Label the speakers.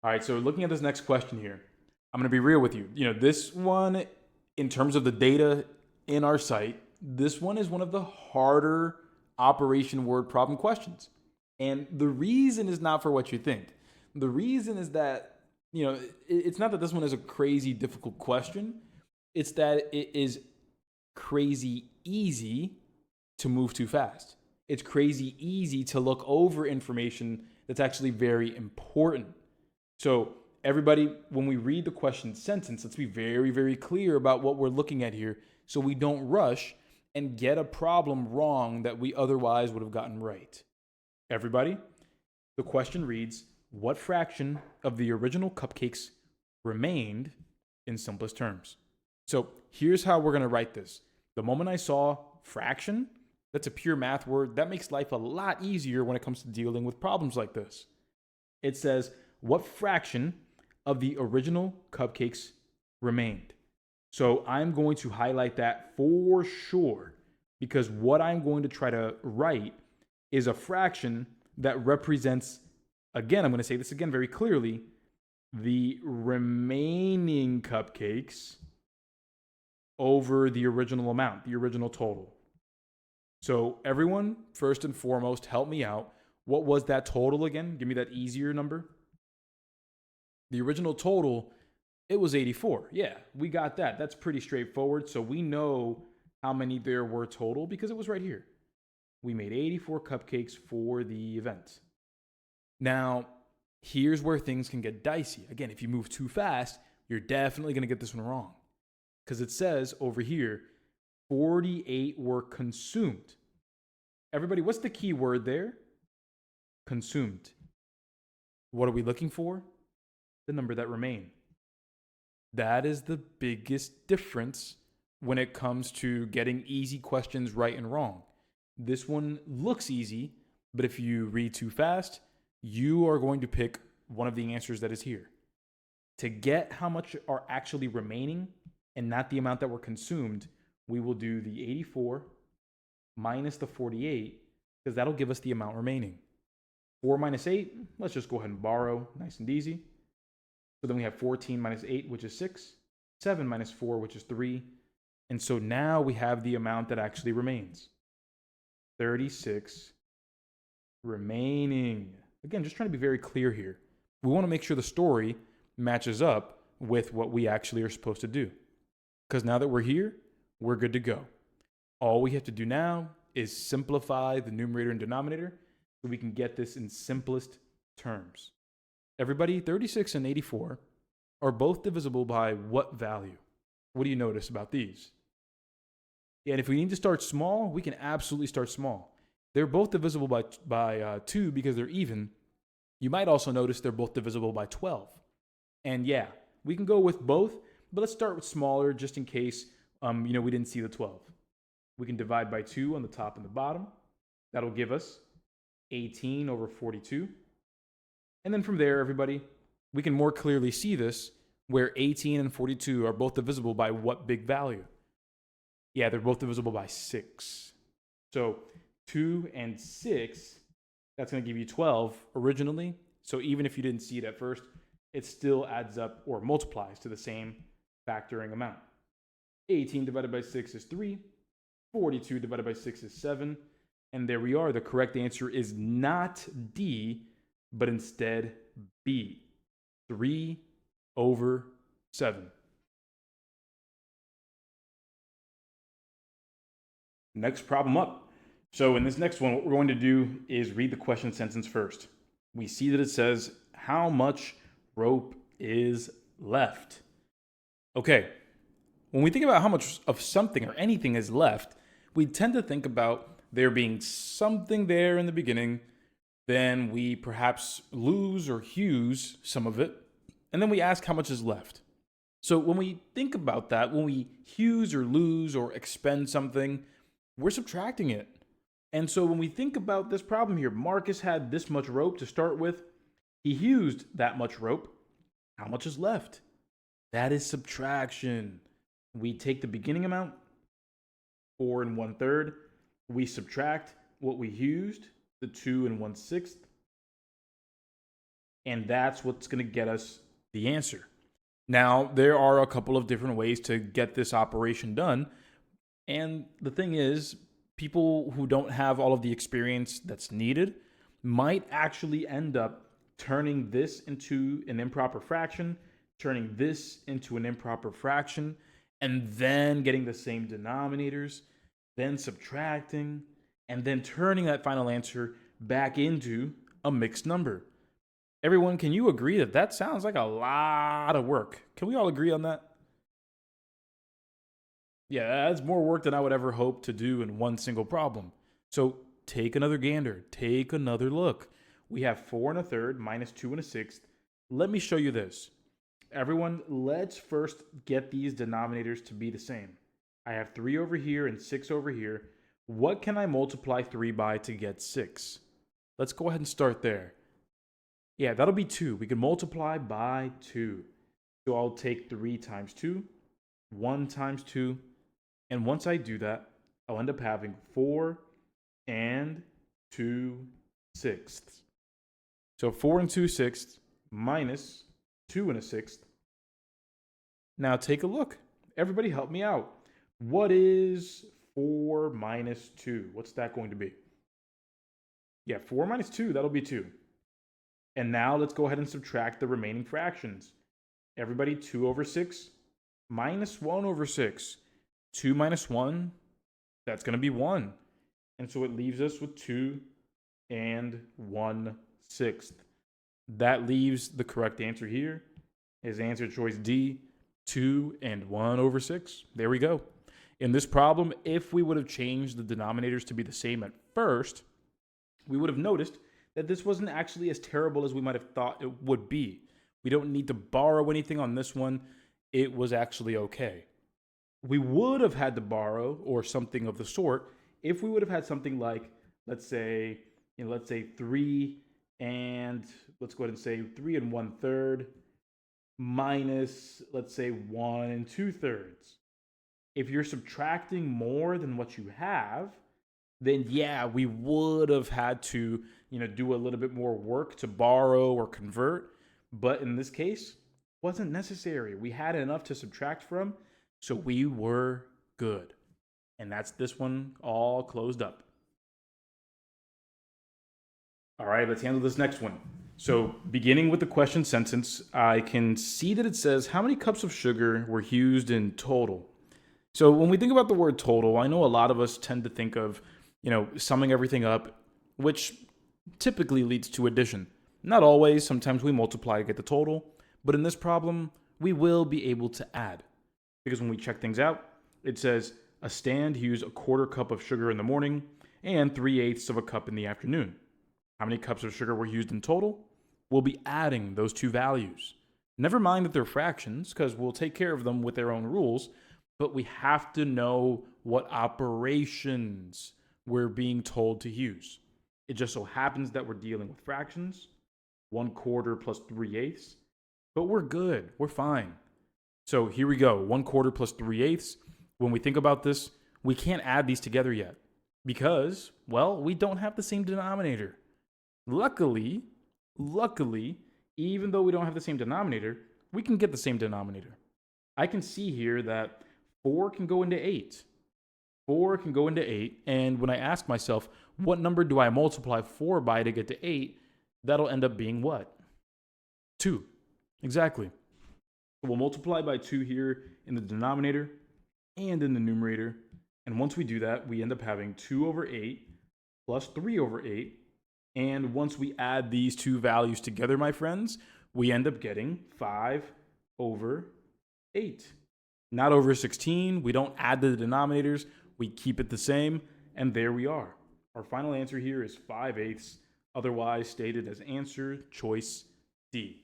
Speaker 1: All right, so looking at this next question here, I'm going to be real with you. This one, in terms of the data in our site, this one is one of the harder operation word problem questions. And the reason is not for what you think. The reason is that, it's not that this one is a crazy difficult question, it's that it is crazy easy to move too fast. It's crazy easy to look over information that's actually very important. So, everybody, when we read the question sentence, let's be very, very clear about what we're looking at here so we don't rush and get a problem wrong that we otherwise would have gotten right. Everybody, the question reads, what fraction of the original cupcakes remained in simplest terms? So, here's how we're going to write this. The moment I saw fraction, that's a pure math word. That makes life a lot easier when it comes to dealing with problems like this. It says, what fraction of the original cupcakes remained? So I'm going to highlight that for sure, because what I'm going to try to write is a fraction that represents, again, I'm going to say this again very clearly, the remaining cupcakes over the original amount, the original total. So everyone, first and foremost, help me out. What was that total again? Give me that easier number. The original total, it was 84. Yeah, we got that. That's pretty straightforward. So we know how many there were total because it was right here. We made 84 cupcakes for the event. Now, here's where things can get dicey. Again, if you move too fast, you're definitely going to get this one wrong. Because it says over here, 48 were consumed. Everybody, what's the key word there? Consumed. What are we looking for? The number that remain. That is the biggest difference when it comes to getting easy questions right and wrong. This one looks easy, but if you read too fast, you are going to pick one of the answers that is here. To get how much are actually remaining and not the amount that were consumed, we will do the 84 minus the 48 because that'll give us the amount remaining. 4 minus 8, let's just go ahead and borrow, nice and easy. So then we have 14 minus 8, which is 6, 7 minus 4, which is 3. And so now we have the amount that actually remains. 36 remaining. Again, just trying to be very clear here. We want to make sure the story matches up with what we actually are supposed to do. Because now that we're here, we're good to go. All we have to do now is simplify the numerator and denominator so we can get this in simplest terms. Everybody, 36 and 84 are both divisible by what value? What do you notice about these? And if we need to start small, we can absolutely start small. They're both divisible by 2 because they're even. You might also notice they're both divisible by 12. And yeah, we can go with both, but let's start with smaller just in case we didn't see the 12. We can divide by 2 on the top and the bottom. That'll give us 18 over 42. And then from there, everybody, we can more clearly see this where 18 and 42 are both divisible by what big value? Yeah, they're both divisible by 6. So 2 and 6, that's going to give you 12 originally. So even if you didn't see it at first, it still adds up or multiplies to the same factoring amount. 18 divided by 6 is 3. 42 divided by 6 is 7. And there we are. The correct answer is not D, but instead B. 3 over 7. Next problem up. So in this next one, what we're going to do is read the question sentence first. We see that it says, how much rope is left? Okay, when we think about how much of something or anything is left, we tend to think about there being something there in the beginning, then we perhaps lose or use some of it, and then we ask how much is left. So when we think about that, when we use or lose or expend something, we're subtracting it. And so when we think about this problem here, Marcus had this much rope to start with. He used that much rope. How much is left? That is subtraction. We take the beginning amount, 4 1/3. We subtract what we used, the 2 1/6. And that's what's going to get us the answer. Now, there are a couple of different ways to get this operation done. And the thing is, people who don't have all of the experience that's needed might actually end up turning this into an improper fraction, turning this into an improper fraction, and then getting the same denominators, then subtracting, and then turning that final answer back into a mixed number. Everyone, can you agree that that sounds like a lot of work? Can we all agree on that? Yeah, that's more work than I would ever hope to do in one single problem. So take another gander, take another look. We have 4 1/3 minus 2 1/6. Let me show you this. Everyone, let's first get these denominators to be the same. I have 3 over here and 6 over here. What can I multiply 3 by to get 6? Let's go ahead and start there. Yeah, that'll be 2. We can multiply by 2. So I'll take 3 times 2, 1 times 2, and once I do that, I'll end up having 4 and 2/6. So 4 and 2/6 minus 2 1/6. Now take a look. Everybody help me out. What is 4 minus 2? What's that going to be? Yeah, 4 minus 2, that'll be 2. And now let's go ahead and subtract the remaining fractions. Everybody, 2 over 6 minus 1 over 6. 2 minus 1, that's going to be 1. And so it leaves us with 2 and 1/6. That leaves the correct answer here is answer choice D, 2 and 1 over 6. There we go. In this problem, if we would have changed the denominators to be the same at first, we would have noticed that this wasn't actually as terrible as we might have thought it would be. We don't need to borrow anything on this one. It was actually okay. We would have had to borrow or something of the sort if we would have had something like, let's say 3 and let's go ahead and say 3 and 1/3 minus, let's say 1 and 2/3. If you're subtracting more than what you have, then yeah, we would have had to, do a little bit more work to borrow or convert. But in this case, it wasn't necessary. We had enough to subtract from, so we were good. And that's this one all closed up. All right, let's handle this next one. So beginning with the question sentence, I can see that it says how many cups of sugar were used in total. So when we think about the word total, I know a lot of us tend to think of, summing everything up, which typically leads to addition. Not always, sometimes we multiply to get the total, but in this problem, we will be able to add. Because when we check things out, it says a stand used 1/4 cup of sugar in the morning and 3/8 of a cup in the afternoon. How many cups of sugar were used in total? We'll be adding those two values. Never mind that they're fractions, because we'll take care of them with their own rules, but we have to know what operations we're being told to use. It just so happens that we're dealing with fractions, 1/4 plus 3/8, but we're good, we're fine. So here we go, 1/4 plus 3/8. When we think about this, we can't add these together yet because, well, we don't have the same denominator. Luckily, even though we don't have the same denominator, we can get the same denominator. I can see here that 4 can go into 8. 4 can go into 8, and when I ask myself, what number do I multiply 4 by to get to 8, that'll end up being what? 2. Exactly. So we'll multiply by 2 here in the denominator and in the numerator, and once we do that, we end up having 2 over 8 plus 3 over 8, and once we add these two values together, my friends, we end up getting 5 over 8. Not over 16. We don't add the denominators. We keep it the same. And there we are. Our final answer here is 5/8, otherwise stated as answer choice D.